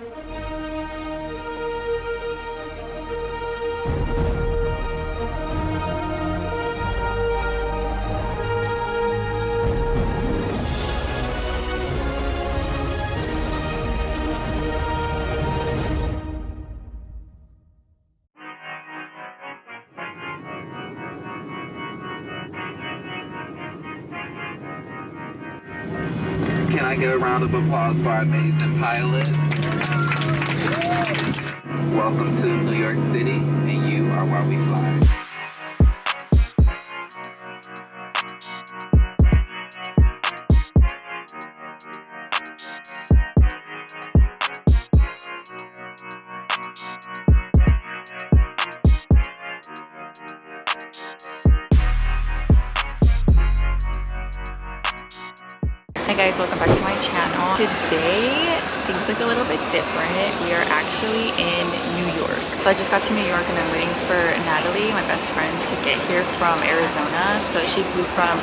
Can I get a round of applause for our amazing pilot? Welcome to New York City, and you are where we fly. Hi guys, welcome back to my channel. Today things look a little bit different. We are actually in New York. So I just got to New York and I'm waiting for Natalie, my best friend, to get here from Arizona. So she flew from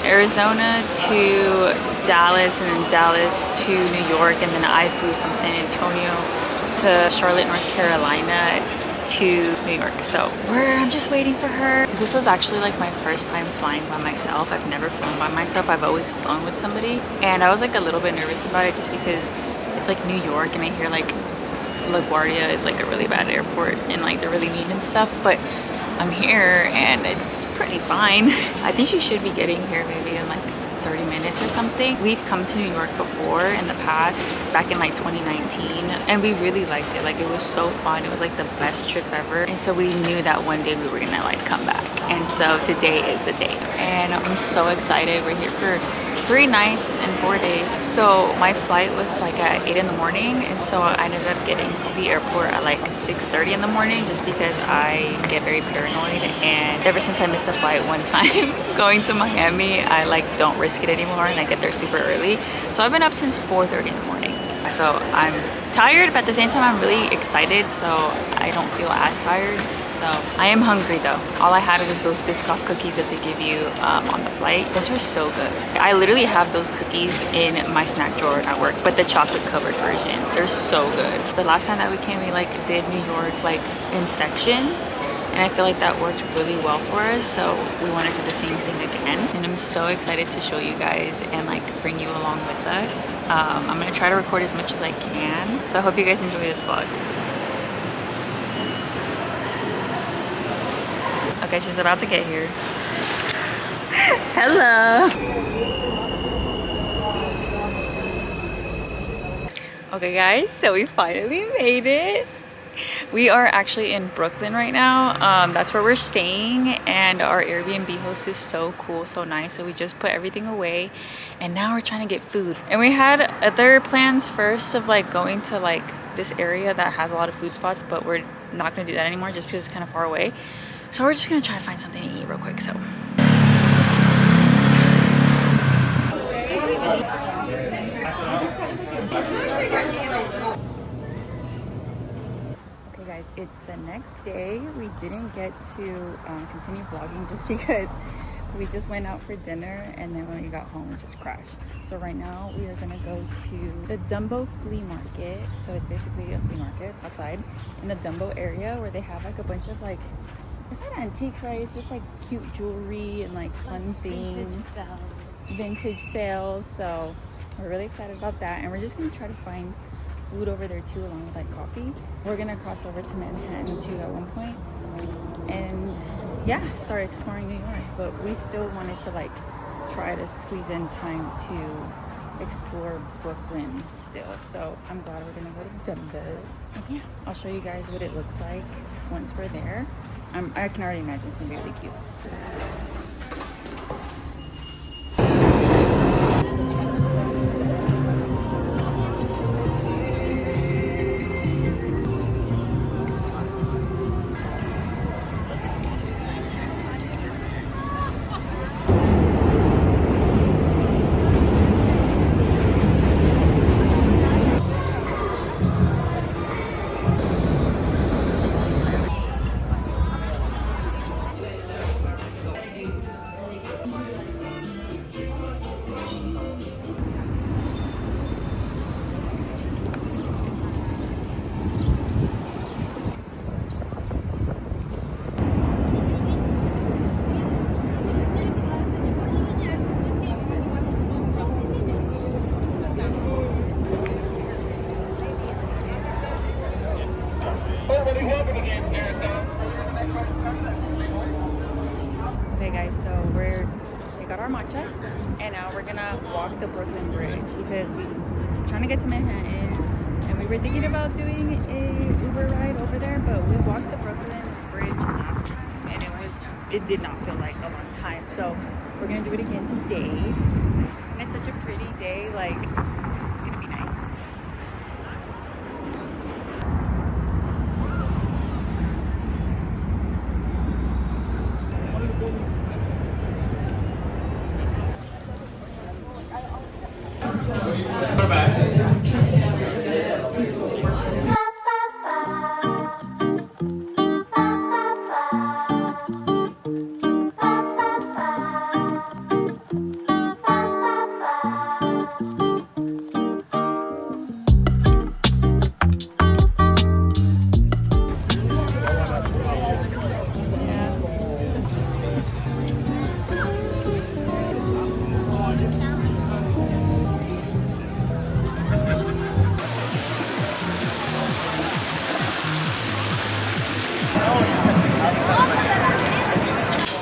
Arizona to Dallas and then Dallas to New York, and then I flew from San Antonio to Charlotte, North Carolina to New York. So I'm just waiting for her. This was actually like my first time flying by myself. I've never flown by myself. I've always flown with somebody, and I was like a little bit nervous about it just because it's like New York and I hear like LaGuardia is like a really bad airport and like they're really mean and stuff, but I'm here and it's pretty fine. I think she should be getting here maybe in like 30 minutes or something. We've come to New York before in the past, back in like 2019, and we really liked it. Like it was so fun. It was like the best trip ever, and so we knew that one day we were gonna like come back, and so today is the day and I'm so excited. We're here for 3 nights and 4 days. So my flight was like at 8 in the morning, and so I ended up getting to the airport at like 6:30 in the morning just because I get very paranoid, and ever since I missed a flight one time going to Miami, I like don't risk it anymore and I get there super early. So I've been up since 4:30 in the morning. So I'm tired, but at the same time I'm really excited, so I don't feel as tired. So I am hungry though. All I had was those Biscoff cookies that they give you on the flight. Those are so good. I literally have those cookies in my snack drawer at work, but the chocolate covered version. They're so good. The last time that we came, we like did New York like in sections, and I feel like that worked really well for us. So we want to do the same thing again, and I'm so excited to show you guys and like bring you along with us. I'm gonna try to record as much as I can. So I hope you guys enjoy this vlog. Okay, she's about to get here. Hello. Okay guys, so we finally made it. We are actually in Brooklyn right now. That's where we're staying, and our Airbnb host is so cool, so nice. So we just put everything away and now we're trying to get food. And we had other plans first of like going to like this area that has a lot of food spots, but we're not gonna do that anymore just because it's kind of far away. So we're just gonna try to find something to eat real quick. So okay guys, it's the next day. We didn't get to continue vlogging just because we just went out for dinner, and then when we got home we just crashed. So right now we are gonna go to the Dumbo flea market. So it's basically a flea market outside in the Dumbo area where they have like a bunch of like, it's not antiques, right? It's just like cute jewelry and like fun things. Vintage sales. So we're really excited about that, and we're just gonna try to find food over there too, along with like coffee. We're gonna cross over to Manhattan too at one point, and yeah, start exploring New York. But we still wanted to like try to squeeze in time to explore Brooklyn still. So I'm glad we're gonna go to Dumbo, and yeah, I'll show you guys what it looks like once we're there. I can already imagine it's gonna be really cute. we got our matcha, and now we're gonna walk the Brooklyn Bridge because we're trying to get to Manhattan, and we were thinking about doing a Uber ride over there, but we walked the Brooklyn Bridge last time, and it did not feel like a long time. So we're gonna do it again today, and it's such a pretty day. Like, it's gonna be nice.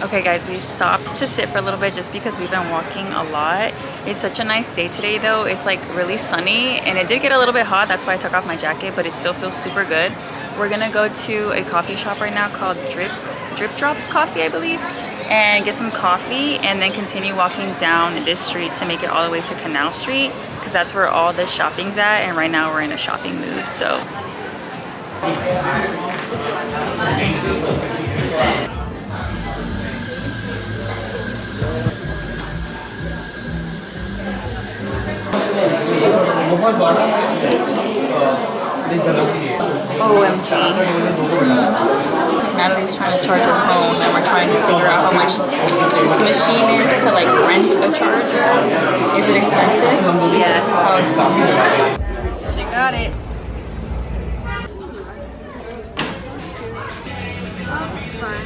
Okay guys, we stopped to sit for a little bit just because we've been walking a lot. It's such a nice day today though. It's like really sunny and it did get a little bit hot. That's why I took off my jacket, but it still feels super good. We're gonna go to a coffee shop right now called Drip Drop Coffee, I believe, and get some coffee and then continue walking down this street to make it all the way to Canal Street because that's where all the shopping's at, and right now we're in a shopping mood, so. OMG. Natalie's trying to charge her phone and we're trying to figure out how much this machine is to like rent a charger. Is it expensive? Yeah. Oh, she got it. Oh, it's fun.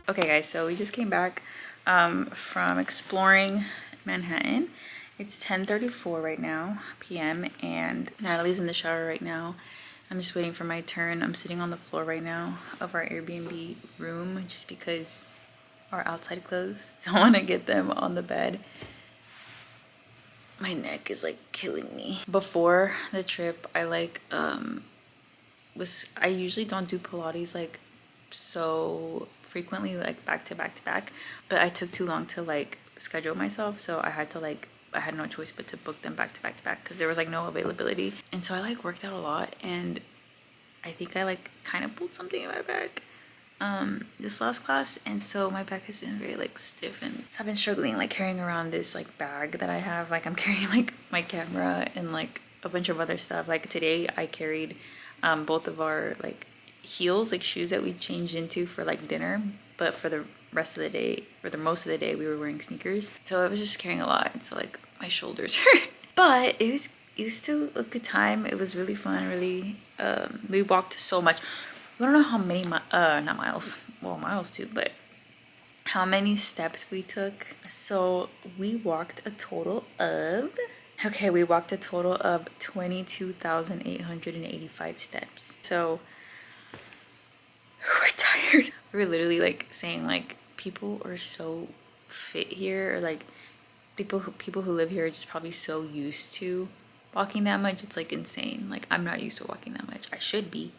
Okay guys, so we just came back from exploring Manhattan. It's 10:34 right now p.m. and Natalie's in the shower right now. I'm just waiting for my turn. I'm sitting on the floor right now of our Airbnb room just because our outside clothes don't want to get them on the bed. My neck is like killing me. Before the trip, I like I usually don't do Pilates like so frequently, like back to back to back, but I took too long to like schedule myself, so I had no choice but to book them back to back to back because there was like no availability. And so I like worked out a lot, and I think I like kind of pulled something in my back this last class, and so my back has been very like stiff, and so I've been struggling like carrying around this like bag that I have. Like I'm carrying like my camera and like a bunch of other stuff. Like today I carried both of our like heels, like shoes that we changed into for like dinner, but for the rest of the day, or the most of the day, we were wearing sneakers. So I was just carrying a lot, and so like my shoulders hurt. But it was still a good time. It was really fun. Really, we walked so much. I don't know how many not miles, well miles too, but how many steps we took. So we walked a total of 22,885 steps. So we're tired. We were literally like saying like people are so fit here, or like people who live here are just probably so used to walking that much. It's like insane. Like I'm not used to walking that much. I should be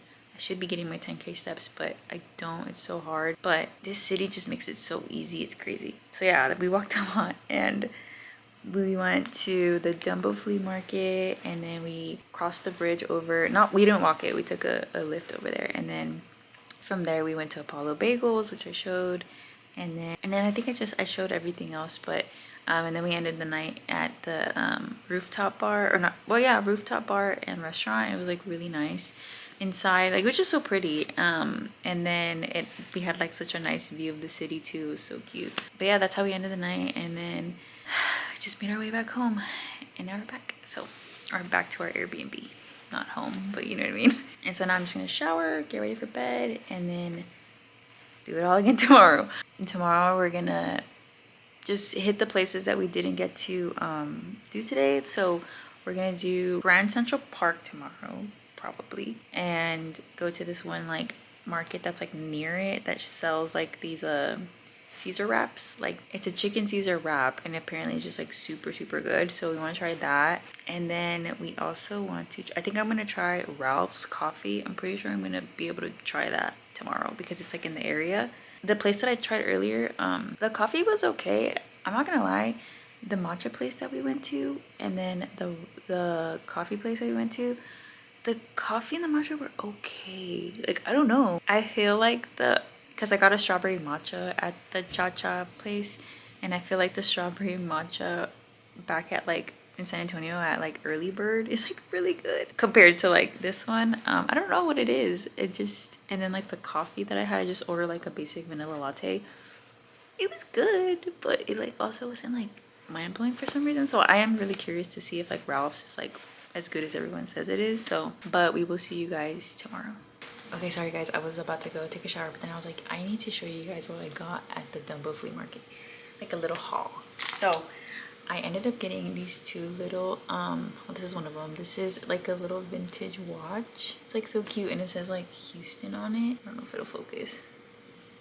getting my 10K steps, but I don't. It's so hard. But this city just makes it so easy. It's crazy. So yeah, we walked a lot, and we went to the Dumbo flea market, and then we crossed the bridge over. We didn't walk it. We took a lift over there, and then from there we went to Apollo Bagels, which I showed, and then I think I showed everything else. But And then we ended the night at the rooftop bar, or not, well, yeah, rooftop bar and restaurant. It was like really nice inside, like it was just so pretty. And then we had like such a nice view of the city too. It was so cute. But yeah, that's how we ended the night. And then just made our way back home, and now we're back. So, or back to our Airbnb, not home, but you know what I mean. And so now I'm just gonna shower, get ready for bed, and then do it all again tomorrow. And tomorrow we're gonna just hit the places that we didn't get to do today. So we're gonna do Grand Central Park tomorrow, probably, and go to this one like market that's like near it that sells like these Caesar wraps. Like it's a chicken Caesar wrap, and apparently it's just like super good. So we want to try that. And then we also want to, I think I'm gonna try Ralph's coffee. I'm pretty sure I'm gonna be able to try that tomorrow because it's like in the area. The place that I tried earlier, the coffee was okay. I'm not gonna lie, the matcha place that we went to, and then the coffee place that we went to, the coffee and the matcha were okay. Like, I don't know. I feel like because I got a strawberry matcha at the Cha-Cha place, and I feel like the strawberry matcha back at like in San Antonio at like Early Bird is like really good compared to like this one. I don't know what it is. It just, and then like the coffee that I had, I just ordered like a basic vanilla latte. It was good, but it like also wasn't like mind-blowing for some reason. So I am really curious to see if like Ralph's is like as good as everyone says it is. So, but we will see you guys tomorrow. Okay, sorry guys, I was about to go take a shower, but then I was like, I need to show you guys what I got at the Dumbo flea market, like a little haul. So I ended up getting these two little well, this is one of them. This is like a little vintage watch. It's like so cute, and it says like Houston on it. I don't know if it'll focus.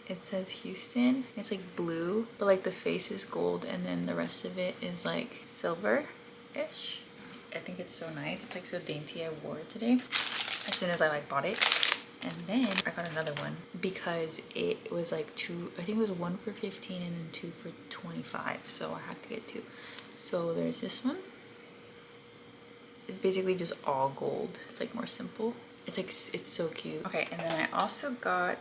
It says Houston. It's like blue, but like the face is gold, and then the rest of it is like silver-ish. I think it's so nice. It's like so dainty. I wore it today as soon as I like bought it. And then I got another one because it was like two, I think it was one for 15 and then two for 25. So I had to get two. So there's this one. It's basically just all gold. It's like more simple. It's like, it's so cute. Okay, and then I also got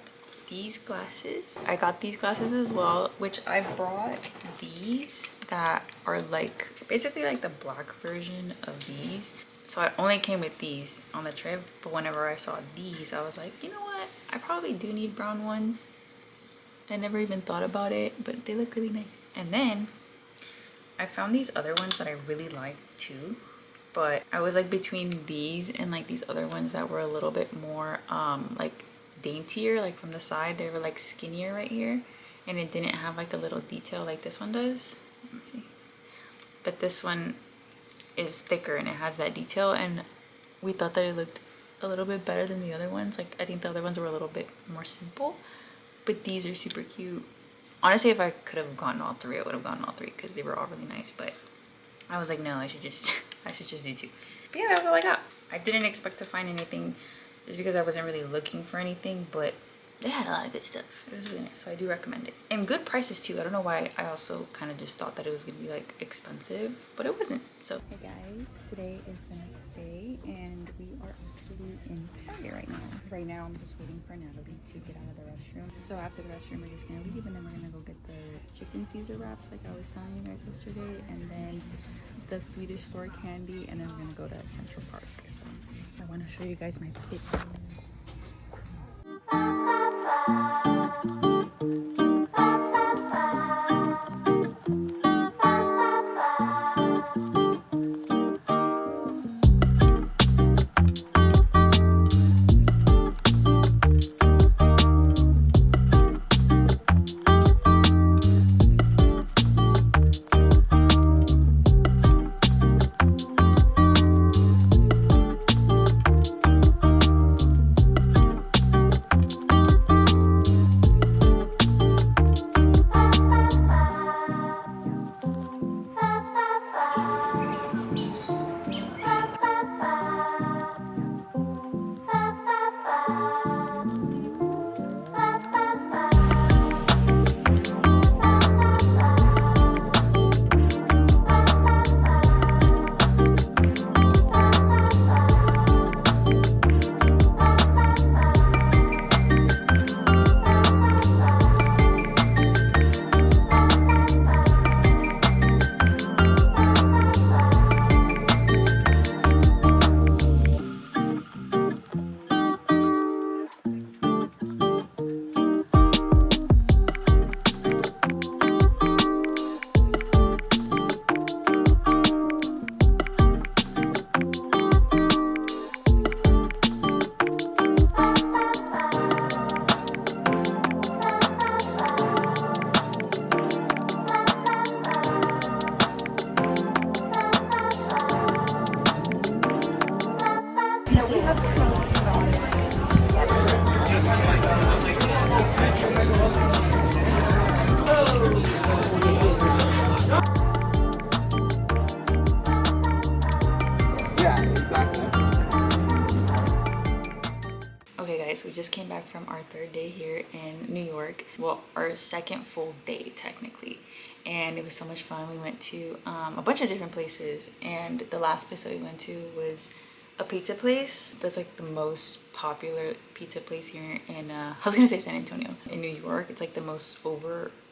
these glasses. I got these glasses as well, which I brought these that are like basically like the black version of these. So I only came with these on the trip, but whenever I saw these, I was like, you know what? I probably do need brown ones. I never even thought about it, but they look really nice. And then I found these other ones that I really liked too, but I was like between these and like these other ones that were a little bit more like daintier, like from the side. They were like skinnier right here, and it didn't have like a little detail like this one does. Let me see. But this one is thicker and it has that detail, and we thought that it looked a little bit better than the other ones. Like I think the other ones were a little bit more simple, but these are super cute. Honestly, if I could have gotten all three, I would have gotten all three because they were all really nice, but I was like, no, I should just do two. But yeah, that was all I got. I didn't expect to find anything just because I wasn't really looking for anything, but they had a lot of good stuff. It was really nice, so I do recommend it. And good prices too. I don't know why I also kind of just thought that it was gonna be like expensive, but it wasn't. So hey guys, today is the next day and we are actually in Target right now. Right now I'm just waiting for Natalie to get out of the restroom. So after the restroom we're just gonna leave, and then we're gonna go get the chicken Caesar wraps like I was telling you guys yesterday, and then the Swedish store candy, and then we're gonna go to Central Park. So I want to show you guys my fit. Okay guys, we just came back from our third day here in New York. Well, our second full day technically. And it was so much fun. We went to a bunch of different places, and the last place that we went to was a pizza place that's like the most popular pizza place here in I was gonna say San Antonio, in New York. It's like the most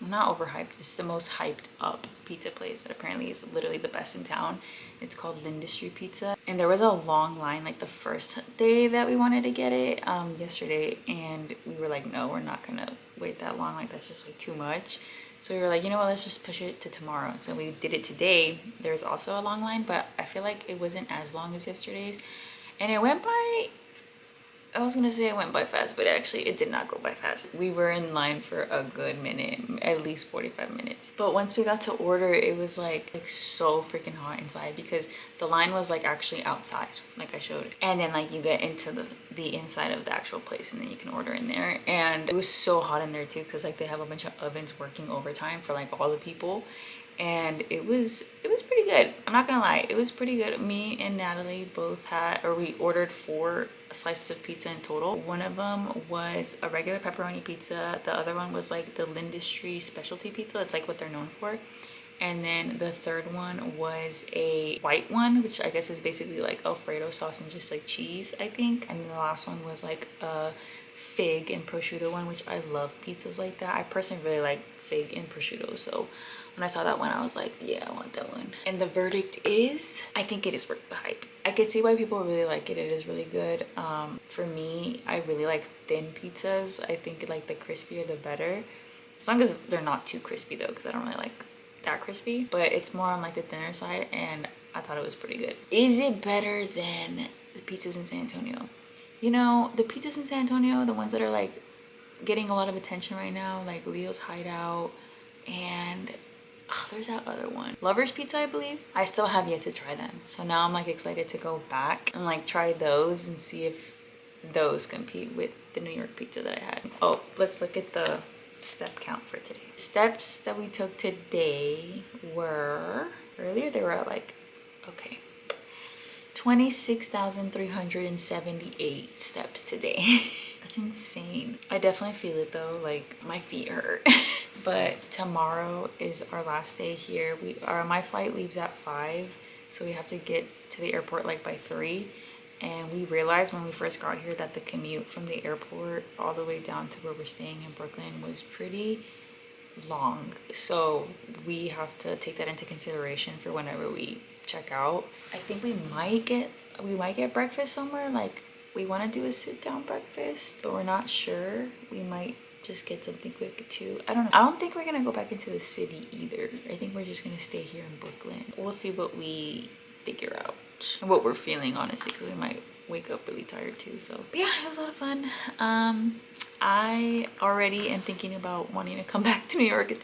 not overhyped, it's the most hyped up pizza place that apparently is literally the best in town. It's called Industry Pizza, and there was a long line like the first day that we wanted to get it yesterday, and we were like, no, we're not gonna wait that long, like that's just like too much. So we were like, you know what, let's just push it to tomorrow. So we did it today. There's also a long line, but I feel like it wasn't as long as yesterday's. And it went by, I was gonna say it went by fast, but actually it did not go by fast. We were in line for a good minute, at least 45 minutes. But once we got to order, it was like so freaking hot inside, because the line was like actually outside, like I showed. And then like you get into the inside of the actual place, and then you can order in there. And it was so hot in there too, because like they have a bunch of ovens working overtime for like all the people. And it was pretty good. I'm not gonna lie, it was pretty good. Me and Natalie both we ordered 4 slices of pizza in total. One of them was a regular pepperoni pizza. The other one was like the Lindustry specialty pizza. That's like what they're known for. And then the third one was a white one, which I guess is basically like Alfredo sauce and just like cheese, I think. And then the last one was like a fig and prosciutto one, which I love pizzas like that. I personally really like fig and prosciutto, so when I saw that one, I was like, yeah, I want that one. And the verdict is, I think it is worth the hype. I could see why people really like it. It is really good. For me, I really like thin pizzas. I think like the crispier, the better. As long as they're not too crispy though, because I don't really like that crispy. But it's more on like the thinner side, and I thought it was pretty good. Is it better than the pizzas in San Antonio? You know, the pizzas in San Antonio, the ones that are like getting a lot of attention right now, like Leo's Hideout, and oh, there's that other one, Lover's Pizza, I believe. I still have yet to try them, so now I'm like excited to go back and like try those and see if those compete with the New York pizza that I had. Oh, let's look at the step count for today. Steps that we took today were, earlier they were at like, okay, 26,378 steps today. That's insane. I definitely feel it though, like my feet hurt. But tomorrow is our last day here. My flight leaves at 5, so we have to get to the airport like by 3. And we realized when we first got here that the commute from the airport all the way down to where we're staying in Brooklyn was pretty long. So we have to take that into consideration for whenever we check out. I think we might get breakfast somewhere. Like we want to do a sit-down breakfast, but we're not sure. We might just get something quick too. I don't know. I don't think we're gonna go back into the city either. I think we're just gonna stay here in Brooklyn. We'll see what we figure out and what we're feeling, honestly, because we might wake up really tired too. So but yeah, it was a lot of fun. I already am thinking about wanting to come back to New York.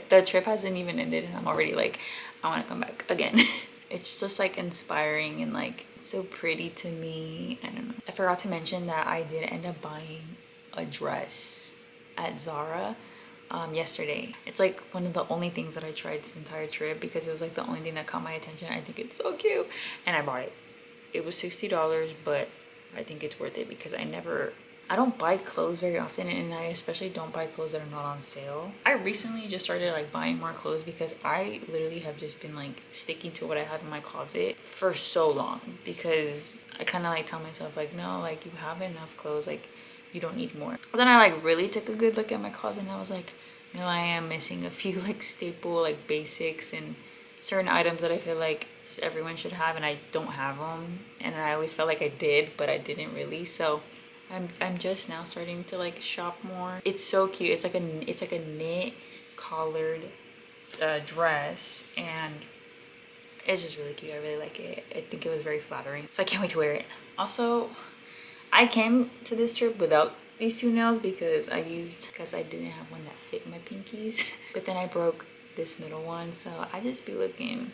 The trip hasn't even ended, and I'm already like, I want to come back again. It's just like inspiring and like so pretty to me. I don't know. I forgot to mention that I did end up buying a dress at Zara yesterday. It's like one of the only things that I tried this entire trip, because it was like the only thing that caught my attention. I think it's so cute, and I bought it. It was $60, but I think it's worth it because I don't buy clothes very often, and I especially don't buy clothes that are not on sale. I recently just started like buying more clothes because I literally have just been like sticking to what I have in my closet for so long, because I kind of like tell myself like, no, like you have enough clothes, like you don't need more. But then I like really took a good look at my closet, and I was like, no, I am missing a few like staple like basics and certain items that I feel like just everyone should have, and I don't have them, and I always felt like I did, but I didn't really. So I'm just now starting to like shop more. It's so cute. It's like a knit collared dress, and it's just really cute. I really like it. I think it was very flattering, so I can't wait to wear it. Also, I came to this trip without these 2 nails because I didn't have one that fit my pinkies. But then I broke this middle one, so I just be looking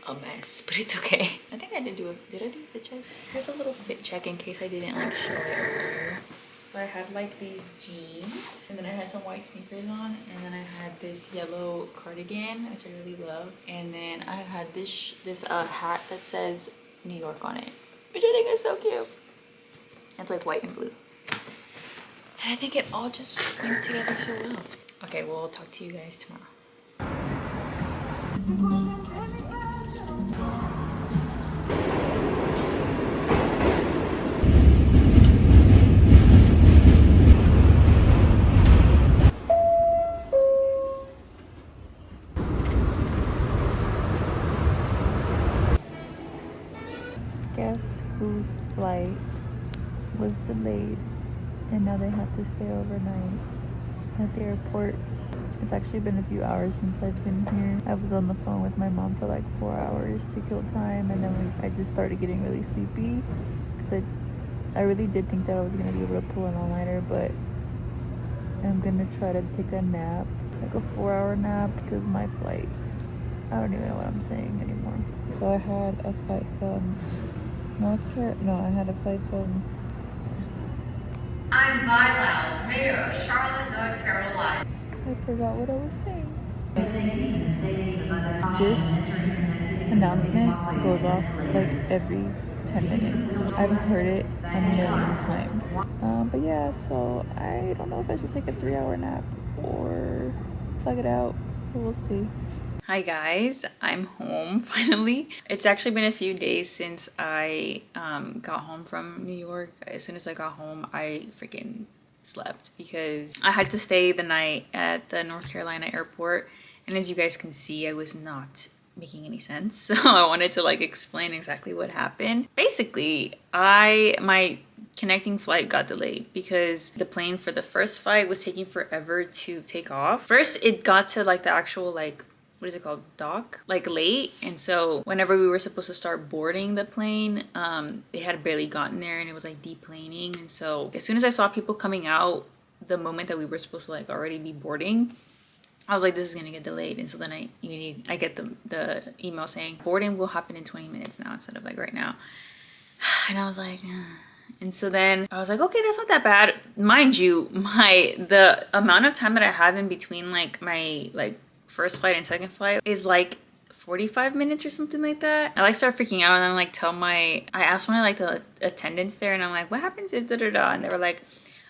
a mess, but it's okay. I think I did I do a fit check? Here's a little fit check in case I didn't like show it earlier. So I had like these jeans, and then I had some white sneakers on, and then I had this yellow cardigan, which I really love, and then I had this hat that says New York on it, which I think is so cute. And It's like white and blue. And I think it all just came together so well. Okay, we'll talk to you guys tomorrow. Guess whose flight was delayed and now they have to stay overnight at the airport. It's actually been a few hours since I've been here. I was on the phone with my mom for like 4 hours to kill time, and then I just started getting really sleepy because I really did think that I was gonna be able to pull an all-nighter, but I'm gonna try to take a nap, like a 4-hour nap, because my flight, I don't even know what I'm saying anymore. So I had a flight from I had a flight from... I'm Vilaus, Mayor of Charlotte, North Carolina. I forgot what I was saying. This announcement goes off like every 10 minutes. I've heard it a million times. But yeah, so I don't know if I should take a 3-hour nap or plug it out, but we'll see. Hi guys, I'm home finally. It's actually been a few days since I got home from New York. As soon as I got home, I freaking slept because I had to stay the night at the North Carolina airport, and as you guys can see, I was not making any sense, so I wanted to like explain exactly what happened. Basically, my connecting flight got delayed because the plane for the first flight was taking forever to take off. First, it got to like the actual like, what is it called, dock, like late, and so whenever we were supposed to start boarding the plane, they had barely gotten there and it was like deplaning. And so as soon as I saw people coming out the moment that we were supposed to like already be boarding, I was like, this is gonna get delayed. And so then I get the email saying boarding will happen in 20 minutes now instead of like right now. And I was like, and so then I was like, okay, that's not that bad. Mind you, the amount of time that I have in between like my like first flight and second flight is like 45 minutes or something like that. I like start freaking out, and then like I asked one of like the attendants there, and I'm like, what happens if da-da-da? And they were like,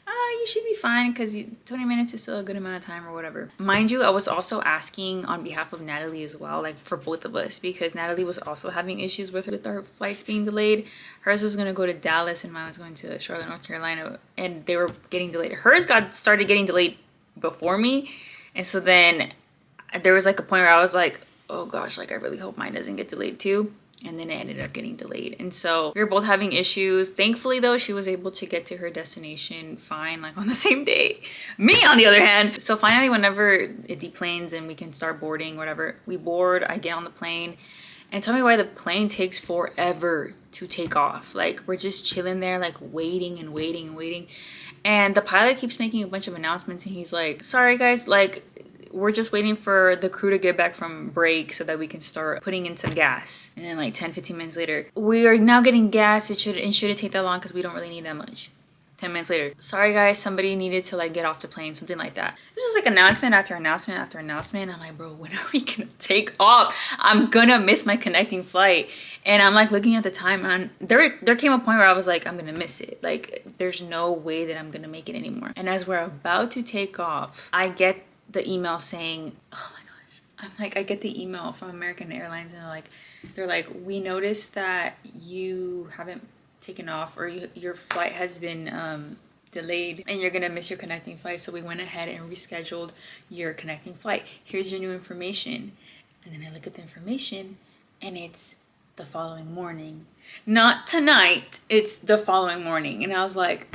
you should be fine because 20 minutes is still a good amount of time or whatever. Mind you, I was also asking on behalf of Natalie as well, like for both of us, because Natalie was also having issues with our flights being delayed. Hers was going to go to Dallas and mine was going to Charlotte, North Carolina, and they were getting delayed. Hers started getting delayed before me, and so then there was like a point where I was like, oh gosh, like I really hope mine doesn't get delayed too. And then it ended up getting delayed. And so we were both having issues. Thankfully though, she was able to get to her destination fine, like on the same day. Me on the other hand. So finally, whenever it deplanes and we can start boarding, whatever, we board, I get on the plane. And tell me why the plane takes forever to take off. Like we're just chilling there, like waiting and waiting and waiting. And the pilot keeps making a bunch of announcements and he's like, sorry guys, like we're just waiting for the crew to get back from break so that we can start putting in some gas. And then like 10-15 minutes later, we are now getting gas. It shouldn't take that long because we don't really need that much. 10 minutes later, sorry guys, somebody needed to like get off the plane, something like that. It was just like announcement after announcement after announcement. I'm like, bro, when are we gonna take off? I'm gonna miss my connecting flight. And I'm like looking at the time, and there came a point where I was like, I'm gonna miss it. Like there's no way that I'm gonna make it anymore. And as we're about to take off, I get the email saying, oh my gosh, I'm like, I get the email from American Airlines, and they're like, we noticed that you haven't taken off, or your flight has been delayed and you're gonna miss your connecting flight, so we went ahead and rescheduled your connecting flight. Here's your new information. And then I look at the information and it's the following morning, not tonight, it's the following morning. And I was like,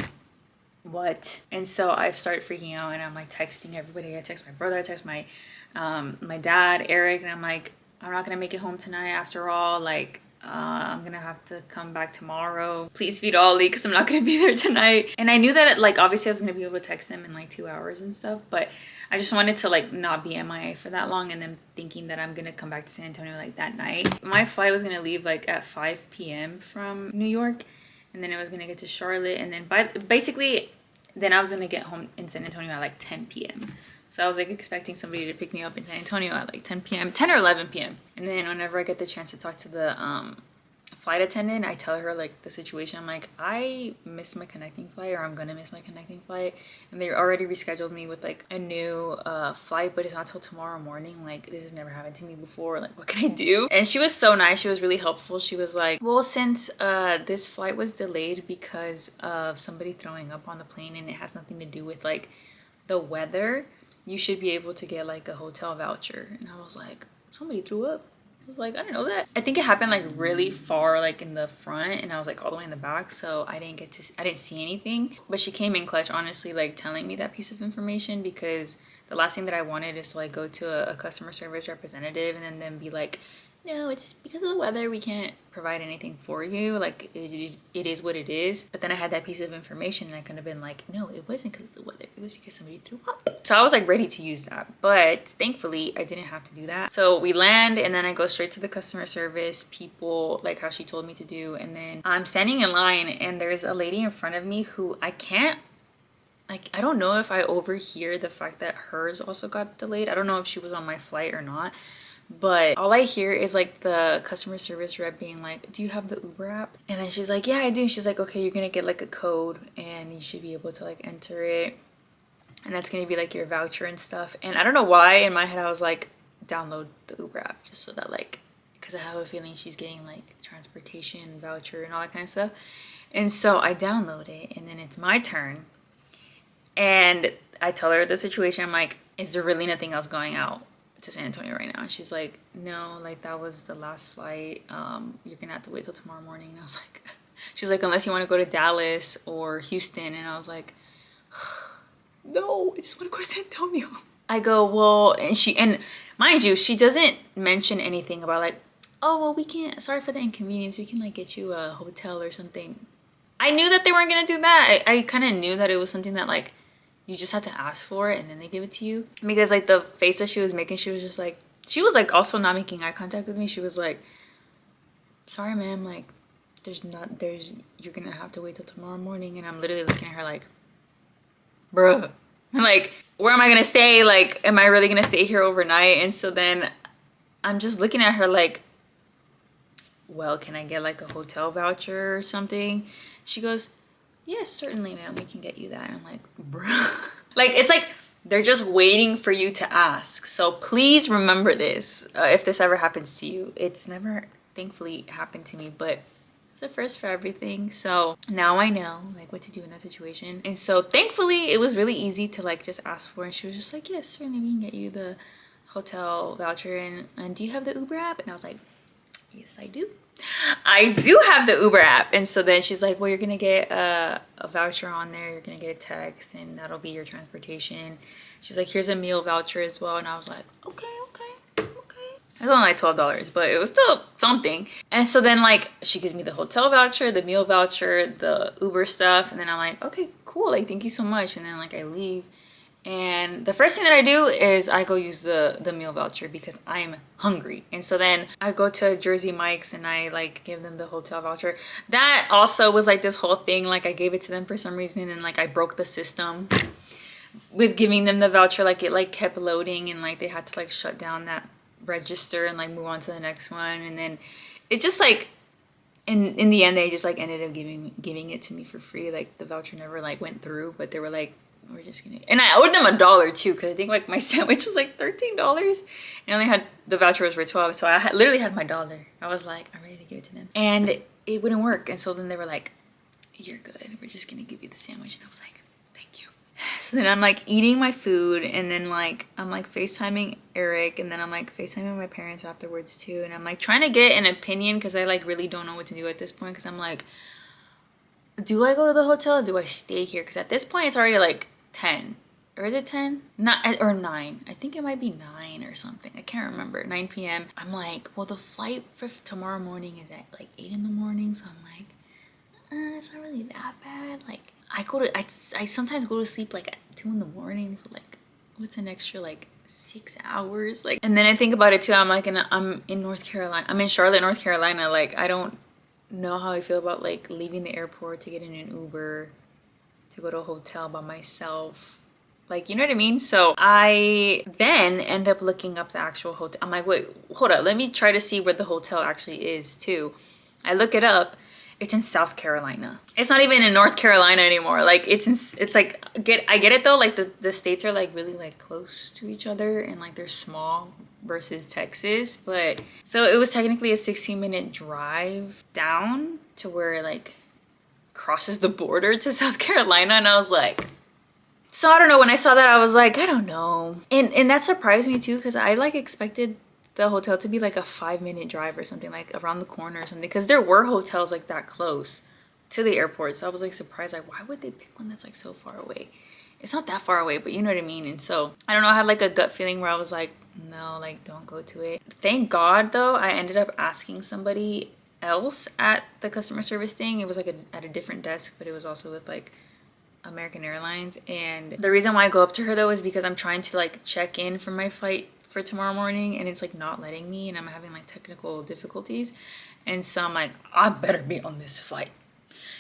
what? And so I started freaking out, and I'm like texting everybody. I text my brother, I text my dad, Eric, and I'm like, I'm not gonna make it home tonight after all. Like I'm gonna have to come back tomorrow. Please feed Ollie because I'm not gonna be there tonight. And I knew that like obviously I was gonna be able to text him in like 2 hours and stuff, but I just wanted to like not be MIA for that long, and then thinking that I'm gonna come back to San Antonio like that night. My flight was gonna leave like at 5 p.m. from New York, and then it was gonna get to Charlotte, and then basically then I was gonna get home in San Antonio at like 10 p.m. So I was like expecting somebody to pick me up in San Antonio at like 10 p.m., 10 or 11 p.m. And then whenever I get the chance to talk to the flight attendant, I tell her like the situation. I'm like, I missed my connecting flight, or I'm gonna miss my connecting flight, and they already rescheduled me with like a new flight, but it's not till tomorrow morning. Like, this has never happened to me before. Like, what can I do? And she was so nice. She was really helpful. She was like, well, since this flight was delayed because of somebody throwing up on the plane, and it has nothing to do with like the weather, you should be able to get like a hotel voucher. And I was like, somebody threw up? I was like, I didn't know that. I think it happened like really far like in the front, and I was like all the way in the back, so I didn't see anything. But she came in clutch, honestly, like telling me that piece of information, because the last thing that I wanted is to like go to a customer service representative and then them be like, no, it's because of the weather, we can't provide anything for you. Like, it is what it is. But then I had that piece of information, and I could have been like, no, it wasn't because of the weather, it was because somebody threw up. So I was like ready to use that, but thankfully I didn't have to do that. So we land, and then I go straight to the customer service people, like how she told me to do. And then I'm standing in line, and there's a lady in front of me who I can't, like, I don't know if I overhear the fact that hers also got delayed. I don't know if she was on my flight or not, but all I hear is like the customer service rep being like, do you have the Uber app? And then she's like, yeah, I do. She's like, okay, you're gonna get like a code, and you should be able to like enter it, and that's gonna be like your voucher and stuff. And I don't know why in my head I was like, download the Uber app, just so that like, because I have a feeling she's getting like transportation voucher and all that kind of stuff. And so I download it, and then it's my turn, and I tell her the situation. I'm like, is there really nothing else going out to San Antonio right now? And she's like, no, like that was the last flight, you're gonna have to wait till tomorrow morning. And I was like, she's like, unless you want to go to Dallas or Houston. And I was like, no, I just want to go to San Antonio. I go, well, and mind you, she doesn't mention anything about like, oh, well, we can't, sorry for the inconvenience, we can like get you a hotel or something. I knew that they weren't gonna do that. I kind of knew that it was something that like you just had to ask for it and then they give it to you. Because like the face that she was making, she was just like, she was like also not making eye contact with me. She was like, sorry ma'am, like you're gonna have to wait till tomorrow morning. And I'm literally looking at her like, bruh, like, where am I gonna stay? Like, am I really gonna stay here overnight? And so then I'm just looking at her like, well, can I get like a hotel voucher or something? She goes, yes, certainly ma'am, we can get you that. And I'm like, bruh. Like, it's like they're just waiting for you to ask. So please remember this, if this ever happens to you. It's never thankfully happened to me, but it's a first for everything. So now I know like what to do in that situation. And so thankfully it was really easy to like just ask for, and she was just like, yes, certainly we can get you the hotel voucher. And do you have the Uber app? And I was like, yes, I do. I do have the Uber app. And so then she's like, well, you're gonna get a voucher on there, you're gonna get a text, and that'll be your transportation. She's like, here's a meal voucher as well. And I was like, okay. It was only like $12, but it was still something. And so then like she gives me the hotel voucher, the meal voucher, the Uber stuff, and then I'm like, okay, cool, like thank you so much. And then like I leave, and the first thing that I do is I go use the meal voucher because I'm hungry. And so then I go to Jersey Mike's and I like give them the hotel voucher. That also was like this whole thing, like I gave it to them for some reason, and then like I broke the system with giving them the voucher. Like it like kept loading, and like they had to like shut down that register and like move on to the next one. And then it just like in the end they just like ended up giving it to me for free. Like the voucher never like went through, but they were like, we're just gonna, and I owed them $1 too, because I think like my sandwich was like $13 and I only had, the voucher was for $12, so I literally had my $1. I was like, I'm ready to give it to them, and it wouldn't work. And so then they were like, you're good, we're just gonna give you the sandwich. And I was like, thank you. So then I'm like eating my food, and then like I'm like FaceTiming Eric, and then I'm like FaceTiming my parents afterwards too. And I'm like trying to get an opinion, because I like really don't know what to do at this point, because I'm like, do I go to the hotel or do I stay here? Because at this point it's already like 10, or is it 10? Not, or 9. I think it might be 9 or something. I can't remember. 9 p.m. I'm like, well, the flight for tomorrow morning is at like 8 in the morning. So I'm like, it's not really that bad. Like I sometimes go to sleep like at 2 in the morning. So like, what's an extra like 6 hours? Like, and then I think about it too. I'm like, I'm in North Carolina. I'm in Charlotte, North Carolina. Like, I don't know how I feel about like leaving the airport to get in an Uber to go to a hotel by myself, like, you know what I mean? So I then end up looking up the actual hotel. I'm like, wait, hold up, let me try to see where the hotel actually is too. I look it up. It's in South Carolina. It's not even in North Carolina anymore. Like it's like I get it though. Like the states are like really like close to each other and like they're small versus Texas. But so it was technically a 16-minute drive down to where it like crosses the border to South Carolina, and I was like, so I don't know. When I saw that, I was like, I don't know, and that surprised me too because I like expected the hotel to be like a 5-minute drive or something, like around the corner or something, because there were hotels like that close to the airport. So I was like surprised, like why would they pick one that's like so far away? It's not that far away, but you know what I mean. And so I don't know, I had like a gut feeling where I was like, no, like don't go to it. Thank God though, I ended up asking somebody else at the customer service thing. It was like at a different desk, but it was also with like American Airlines. And the reason why I go up to her though is because I'm trying to like check in for my flight for tomorrow morning, and it's like not letting me, and I'm having like technical difficulties. And so I'm like, I better be on this flight,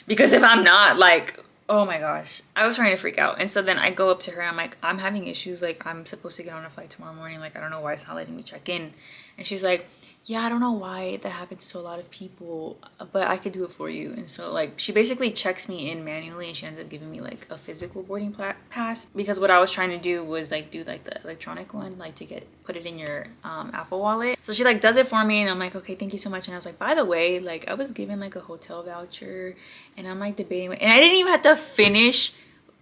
because if I'm not, like, oh my gosh, I was trying to freak out. And so then I go up to her, I'm like, I'm having issues, like I'm supposed to get on a flight tomorrow morning, like I don't know why it's not letting me check in. And she's like, yeah, I don't know why that happens to a lot of people, but I could do it for you. And so like she basically checks me in manually, and she ends up giving me like a physical boarding pass, because what I was trying to do was like do like the electronic one, like to put it in your Apple Wallet. So she like does it for me, and I'm like, okay, thank you so much. And I was like, by the way, like I was given like a hotel voucher, and I'm like debating, and I didn't even have to finish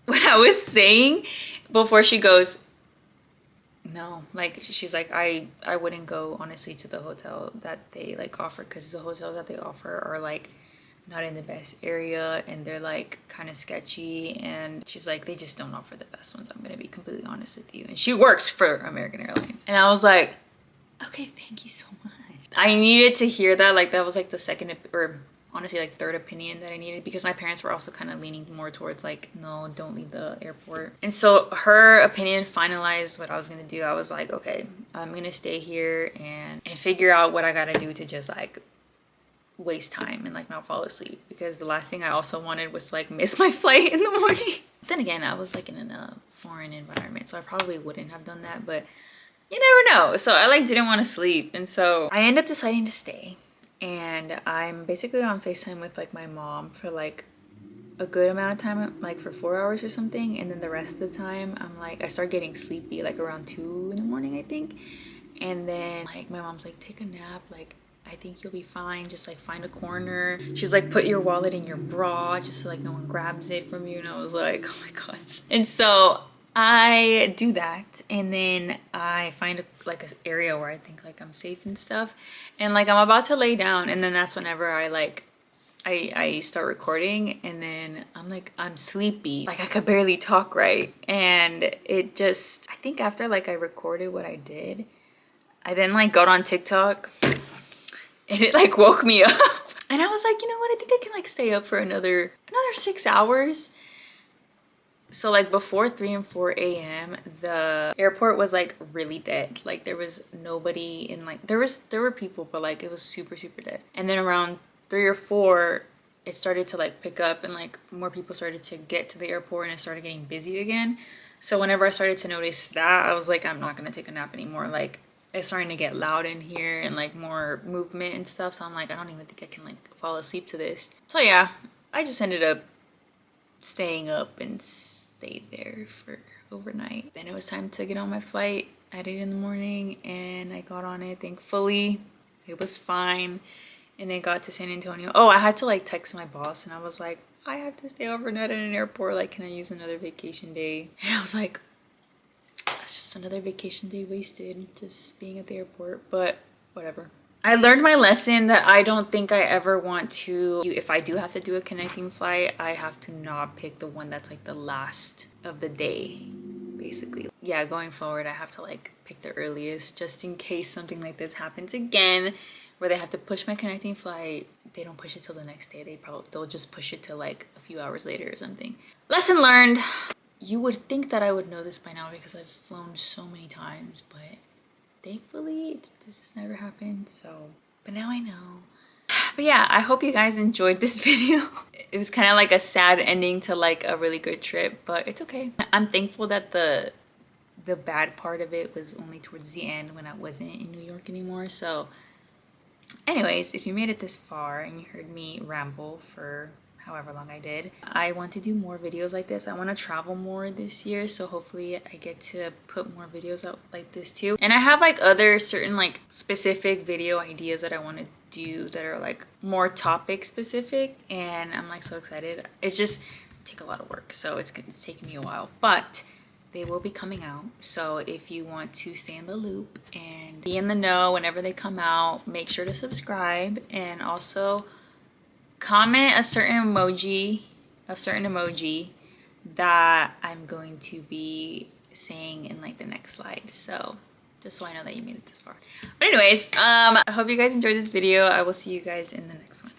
what I was saying before she goes, no, like she's like, I wouldn't go honestly to the hotel that they like offer, because the hotels that they offer are like not in the best area, and they're like kind of sketchy. And she's like, they just don't offer the best ones, I'm gonna be completely honest with you. And she works for American Airlines. And I was like, okay, thank you so much. I needed to hear that. Like that was like the second, or honestly like third opinion that I needed, because my parents were also kind of leaning more towards like, no, don't leave the airport. And so her opinion finalized what I was gonna do. I was like, okay, I'm gonna stay here and figure out what I gotta do to just like waste time and like not fall asleep, because the last thing I also wanted was to like miss my flight in the morning. Then again, I was like in a foreign environment, so I probably wouldn't have done that, but you never know. So I like didn't want to sleep, and so I ended up deciding to stay. And I'm basically on FaceTime with like my mom for like a good amount of time, like for 4 hours or something. And then the rest of the time I'm like, I start getting sleepy like around 2 in the morning, I think. And then like my mom's like, take a nap, like I think you'll be fine, just like find a corner. She's like, put your wallet in your bra just so like no one grabs it from you. And I was like, oh my gosh. And so I do that, and then I find like an area where I think like I'm safe and stuff, and like I'm about to lay down, and then that's whenever I start recording, and then I'm like, I'm sleepy, like I could barely talk right. And it just, I think after like I recorded what I did, I then like got on TikTok, and it like woke me up. And I was like, you know what, I think I can like stay up for another 6 hours. So like before 3 and 4 a.m. the airport was like really dead. Like there was nobody in, like there were people, but like it was super dead. And then around 3 or 4 it started to like pick up, and like more people started to get to the airport, and it started getting busy again. So whenever I started to notice that, I was like, I'm not gonna take a nap anymore. Like it's starting to get loud in here and like more movement and stuff. So I'm like, I don't even think I can like fall asleep to this. So yeah, I just ended up staying up and stayed there for overnight. Then it was time to get on my flight at 8 in the morning, and I got on it, thankfully. It was fine, and I got to San Antonio. Oh, I had to like text my boss, and I was like, I have to stay overnight at an airport, like can I use another vacation day? And I was like, that's just another vacation day wasted just being at the airport, but whatever. I learned my lesson that I don't think I ever want to, if I do have to do a connecting flight, I have to not pick the one that's like the last of the day, basically. Yeah, going forward, I have to like pick the earliest, just in case something like this happens again, where they have to push my connecting flight. They don't push it till the next day. They'll just push it till like a few hours later or something. Lesson learned. You would think that I would know this by now because I've flown so many times, but thankfully this has never happened. So, but now I know. But yeah, I hope you guys enjoyed this video. It was kind of like a sad ending to like a really good trip, but it's okay. I'm thankful that the bad part of it was only towards the end, when I wasn't in New York anymore. So Anyways, if you made it this far and you heard me ramble for however long I did, I want to do more videos like this. I want to travel more this year, so hopefully I get to put more videos out like this too. And I have like other certain like specific video ideas that I want to do that are like more topic specific, and I'm like so excited. It's just take a lot of work, so it's taking me a while, but they will be coming out. So if you want to stay in the loop and be in the know whenever they come out, make sure to subscribe, and also comment a certain emoji that I'm going to be saying in like the next slide, so just so I know that you made it this far. But anyways, I hope you guys enjoyed this video. I will see you guys in the next one.